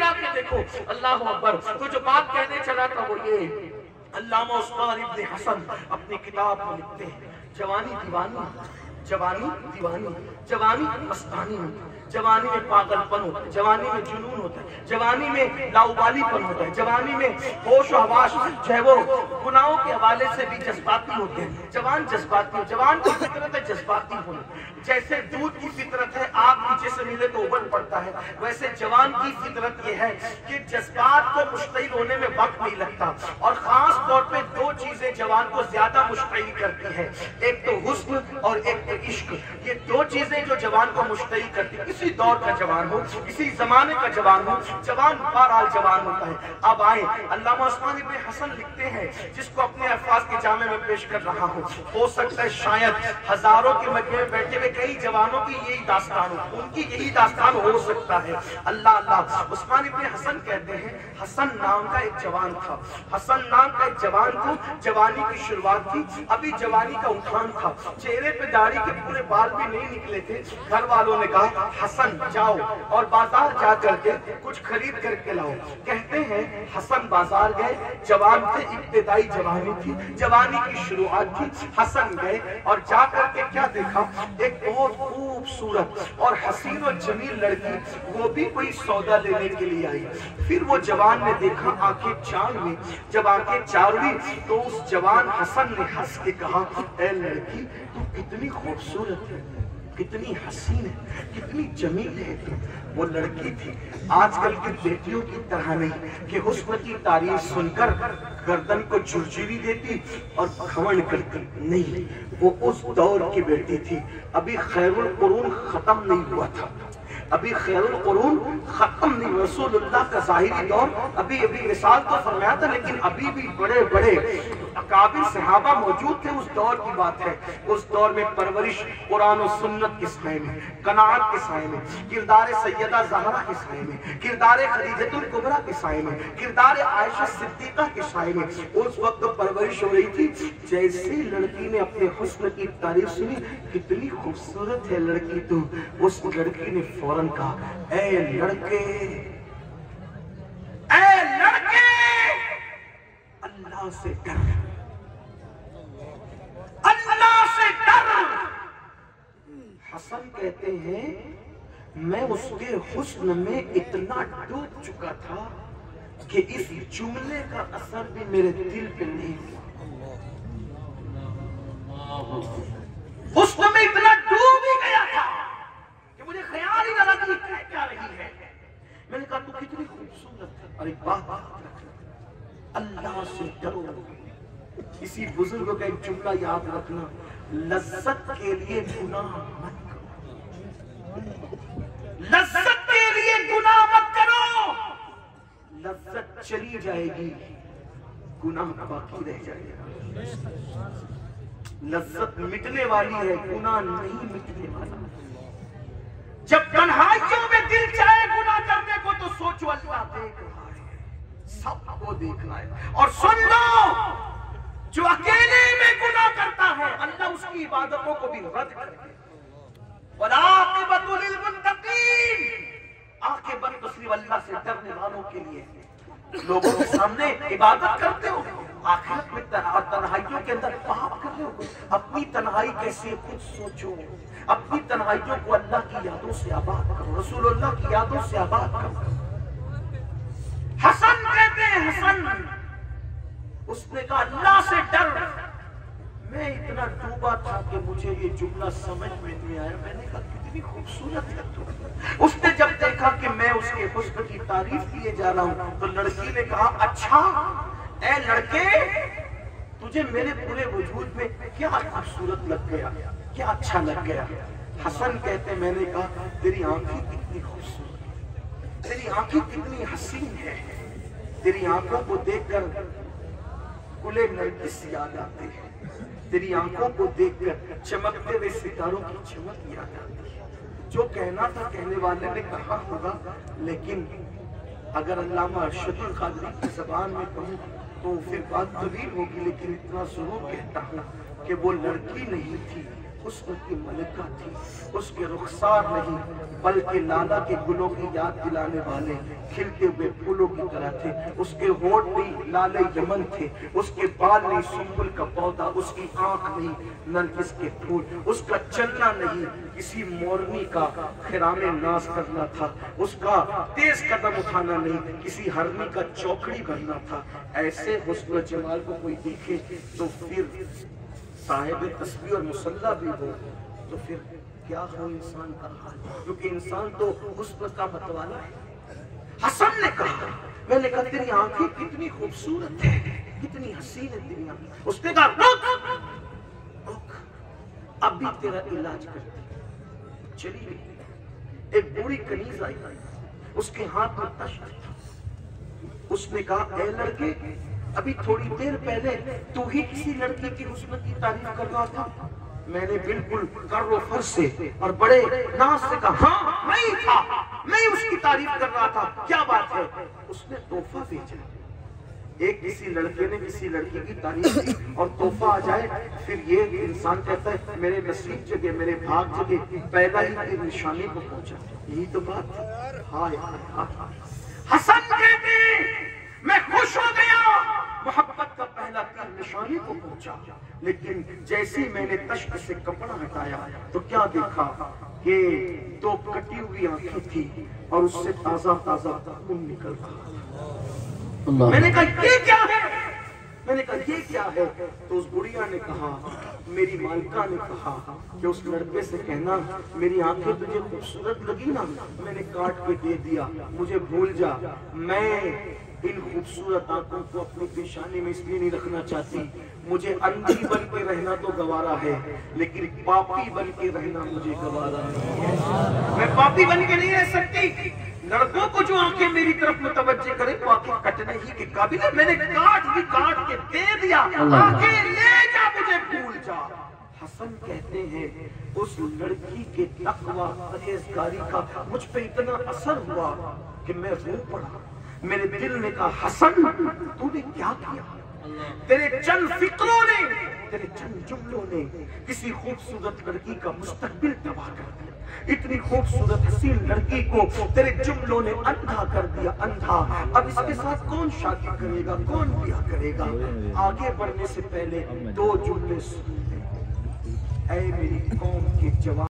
मिला के देखो। अल्लाह अकबर। तो जो बात कहने चला था वो ये, अल्लामा उस्मान इब्न हसन अपनी किताब में लिखते हैं, जवानी दीवानी, जवानी दीवानी, जवानी मस्तानी, जवानी में पागलपन होता है, जवानी में जुनून होता है, जवानी में लाउबालीपन होता है, जवानी में होश हवास जो है वो गुनाहों के हवाले से भी जज्बाती होते हैं। जवान जज्बाती हो, जवान की फितरत है जज्बाती होना। जैसे दूध की फितरत है आग नीचे से मिले तो उबल पड़ता है, वैसे जवान की फितरत ये है कि जज्बात को मुश्तइल होने में वक्त नहीं लगता। और खास तौर पे दो चीजें जवान को ज्यादा मुश्तइल करती है, एक तो हुस्न और एक तो इश्क। ये दो चीजें जो जवान को मुश्तइल करती है। किसी दौर का जवान हो, किसी जमाने का जवान हो, जवान बहरहाल जवान होता है। अब आए अल्लामा उस्मान इब्न हसन लिखते हैं, जिसको अपने अल्फाज के जामे में पेश कर रहा हूँ। हो सकता है शायद हजारों के मजमे में बैठे हुए कई जवानों की यही दास्तान हो, उनकी यही दास्तान हो सकता है। अल्लाह अल्लाह। उस्मान इब्न हसन कहते हैं, हसन नाम का एक जवान था। हसन नाम का एक जवान को जवानी की शुरुआत थी, अभी जवानी का उठान था, चेहरे पे दाढ़ी के पूरे बाल भी नहीं निकले थे। घर वालों ने कहा हसन जाओ और बाजार जा करके कुछ खरीद करके लाओ। कहते हैं हसन बाजार गए, जवान थे, इब्तिदाई जवानी थी, जवानी की शुरुआत थी। हसन गए और जा करके क्या देखा, एक बहुत खूबसूरत और हसीन और जमील लड़की, वो भी कोई सौदा लेने के लिए आई। फिर वो जवान ने देखा, आंखें चार हुई। जब आंखें चार हुई तो उस जवान हसन ने हंस के कहा, ए लड़की तू कितनी खूबसूरत है, कितनी हसीन है, कितनी जमील है तू। वो लड़की थी आजकल की बेटियों की तरह नहीं कि हुस्न की तारीफ सुनकर गर्दन को झुरझुरी देती और घमंड करती, नहीं, वो उस दौर की बेटी थी। अभी खैरुल कुरून खत्म नहीं हुआ था, अभी खैरुल कुरून खत्म नहीं, रसूलुल्लाह का ज़ाहिरी दौर अभी अभी मिसाल तो फरमाया था, लेकिन अभी भी बड़े बड़े अकाबिर सहाबा मौजूद थे। उस दौर की बात है। उस दौर में परवरिश कुरान और सुन्नत के साए में, कनाअत के साए में, किरदार सैयदा ज़हरा के साए में, किरदार खदीजतुल कुबरा के साए में, किरदार आयशा सिद्दीक़ा के साए में उस वक्त परवरिश हो रही थी। जैसे लड़की ने अपने हुस्न की तारीफ सुनी, कितनी खूबसूरत है लड़की तू, उस लड़की ने फौरन कहा, ए लड़के, ए लड़के, अल्लाह से डर, अल्लाह से डर। हसन कहते हैं, मैं उसके हुस्न में इतना डूब चुका था कि इस जुमले का असर भी मेरे दिल पे नहीं हुआ। हुस्न में इतना डूब ही गया था कि मुझे ख्याल ही न लगा कि क्या रही है। मैंने कहा तू कितनी खूबसूरत है। और एक बात रखना, अल्लाह से डरो। इसी बुजुर्ग का एक जुमला याद रखना, लज्जत के लिए गुनाह मत करो, लज्जत के लिए गुनाह मत करो। लज्जत चली जाएगी, गुनाह बाकी रह जाएगा। लज्जत मिटने वाली है, गुनाह नहीं मिटने वाला। जब तन्हाइयों में दिल चाहे गुनाह करने को तो सोचो अल्लाह देख रहा है, सबको देखना है। और सुन लो, जो अकेले में गुनाह करता है अल्लाह उसकी इबादतों को भी रद्द करके, वलाक़िबतु लिलमुत्तक़ीन, आक़िबत तो सिर्फ अल्लाह से डरने वालों के लिए। लोगों के सामने इबादत करते हो, आखिरत में तन्हाइयों के अंदर पाप कर रहे हो। अपनी तन्हाई कैसी है खुद सोचो, अपनी तन्हाइयों को अल्लाह की यादों से आबाद करो, रसूलुल्लाह की यादों से आबाद करो। हसन कहते हैं, हसन उसने कहा अल्लाह से डर। मैं इतना डूबा था कि मुझे ये जुमला समझ में नहीं आया। मैंने कहा कितनी खूबसूरत है तू। उसने जब देखा कि मैं उसके हुस्न की तारीफ किए जा रहा हूं तो लड़की ने कहा, अच्छा ए लड़के, तुझे मेरे पूरे वजूद में क्या खूबसूरत लग गया, क्या अच्छा लग गया। हसन कहते, मैंने कहा तेरी आंखें कितनी खूबसूरत, तेरी आंखें कितनी हसीन है, तेरी आंखों को देखकर कुले नरगिस याद आते हैं, तेरी आंखों को देखकर चमकते हुए सितारों की चमक याद आती है। जो कहना था कहने वाले ने कहा होगा, लेकिन अगर अल्लामा अरशदुल क़ादरी की ज़बान में कहूँ तो फिर बात तवील होगी, लेकिन इतना जरूर कहता हूँ कि वो लड़की नहीं थी, हुस्न की मलिका थी। उसके रुखसार नहीं बल्कि लाला के गुलों की याद दिलाने वाले खिलते हुए फूलों की तरह थे। उसके होंठ नहीं लाले यमन थे, उसके बाल नहीं सुंबुल का पौधा, उसकी आंख नहीं नरगिस के फूल, उसका चलना नहीं किसी मोरनी का खिरामे नाज करना था, उसका तेज कदम उठाना नहीं किसी हरनी का चौकड़ी बनना था। ऐसे हुस्न जमाल को कोई देखे तो फिर साहिब तस्बीह और मुसल्ला भी हो तो फिर क्या हो इंसान का हाल, क्योंकि इंसान तो हुस्न का मतवाला है। हसन ने कहा, मैंने कहा तेरी आंखें कितनी खूबसूरत है, कितनी हसीन है तेरी आंखें। उसने कहा रुक, अभी तेरा इलाज करती। चली गई। एक बूढ़ी कनीज आई, उसके हाथ में तश्त था। उसने कहा ए लड़के, अभी थोड़ी देर पहले तू ही किसी लड़की की हुस्न की तारीफ कर रहा था। मैंने बिल्कुल कर्रो फर्ज से और बड़े नाज से कहा हाँ मैं ही था, मैं ही उसकी तारीफ कर रहा था, क्या बात है। उसने तोहफा भेजा। एक किसी लड़के ने किसी लड़की की तारीफ की और तोहफा आ जाए, फिर ये इंसान कहता है मेरे नसीब जगे, मेरे भाग जगे, पैदा ही मेरी निशानी को पहुंचा। यही तो बात है। हाय हसन कहते मैं खुश हो गया, मोहब्बत का पहला तीर निशानी को पहुंचा। लेकिन जैसे ही मैंने तश्क से कपड़ा हटाया तो क्या देखा कि दो कटी हुई आंखें थी और उससे ताजा ताजा खून निकल रहा। मैंने कहा ये क्या है, मैंने कहा ये क्या है। तो उस बुढ़िया ने कहा, मेरी मालिका ने कहा कि उस लड़के से कहना मेरी आंखें तुझे खूबसूरत लगी ना, मैंने काट के दे दिया, मुझे भूल जा। मैं इन खूबसूरत आंखों को अपनी पेशानी में इसलिए नहीं रखना चाहती, मुझे अंधी बन के रहना तो गवारा है, लेकिन पापी बन के रहना मुझे गवारा नहीं है। मैं पापी बन के नहीं रह सकती। लड़कों को जो आंखें मेरी तरफ मुतवज्जे करे वो आंखें कटने ही के काबिल है। मैंने काट के दे दिया, आंखें ले जा, मुझे भूल जा। हसन कहते हैं उस लड़की के तकवा परहेजगारी का मुझ पे इतना असर हुआ कि मैं रो पड़ा। मेरे दिल ने कहा हसन तूने क्या किया, तेरे चंद फिक्रों ने, तेरे चंद जुमलों ने किसी खूबसूरत लड़की का मुस्तकबिल तबाह कर दिया। इतनी खूबसूरत हसीन लड़की को तेरे जुमलों ने अंधा कर दिया, अंधा। अब इसके साथ कौन शादी करेगा, कौन ब्याह करेगा। आगे बढ़ने से पहले दो जुमले सुन ले, ऐ मेरी कौम के जवान।